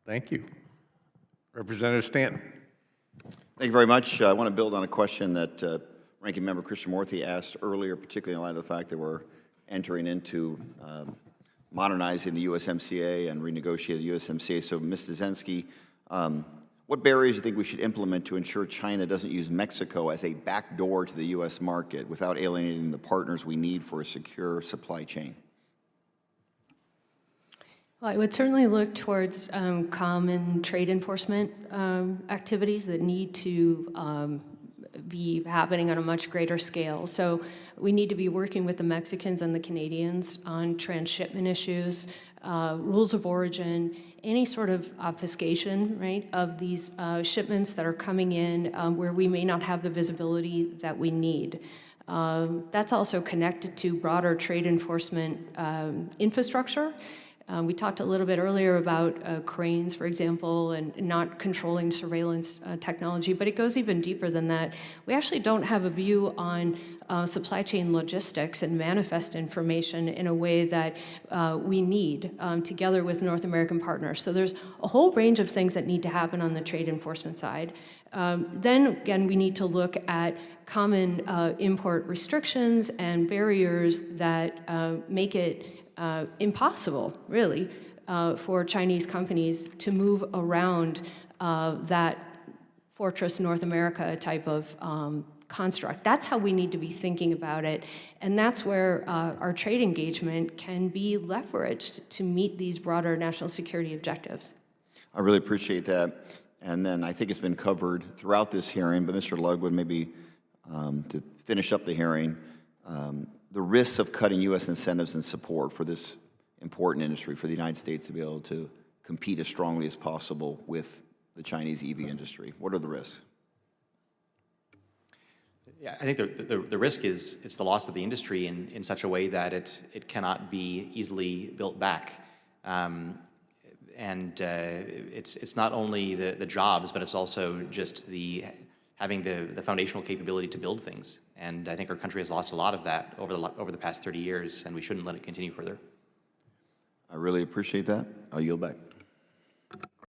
Thank you. Representative Stanton. Thank you very much. I want to build on a question that Ranking Member Krishnamurthy asked earlier, particularly in light of the fact that we're entering into modernizing the USMCA and renegotiating the USMCA. So, Ms. Dezenski, what barriers do you think we should implement to ensure China doesn't use Mexico as a backdoor to the U.S. market without alienating the partners we need for a secure supply chain? Well, I would certainly look towards common trade enforcement activities that need to be happening on a much greater scale. So we need to be working with the Mexicans and the Canadians on transshipment issues, rules of origin, any sort of obfuscation, right, of these shipments that are coming in where we may not have the visibility that we need. That's also connected to broader trade enforcement infrastructure. We talked a little bit earlier about cranes, for example, and not controlling surveillance technology, but it goes even deeper than that. We actually don't have a view on supply chain logistics and manifest information in a way that we need together with North American partners. So there's a whole range of things that need to happen on the trade enforcement side. Then again, we need to look at common import restrictions and barriers that make it impossible, really, for Chinese companies to move around that Fortress North America type of construct. That's how we need to be thinking about it, and that's where our trade engagement can be leveraged to meet these broader national security objectives. I really appreciate that. And then I think it's been covered throughout this hearing, but Mr. Lugwood, maybe to finish up the hearing, the risks of cutting U.S. incentives and support for this important industry, for the United States to be able to compete as strongly as possible with the Chinese EV industry. What are the risks? Yeah, I think the risk is it's the loss of the industry in such a way that it cannot be easily built back. It's not only the jobs, but it's also just having the foundational capability to build things. And I think our country has lost a lot of that over the past 30 years, and we shouldn't let it continue further. I really appreciate that. I'll yield back.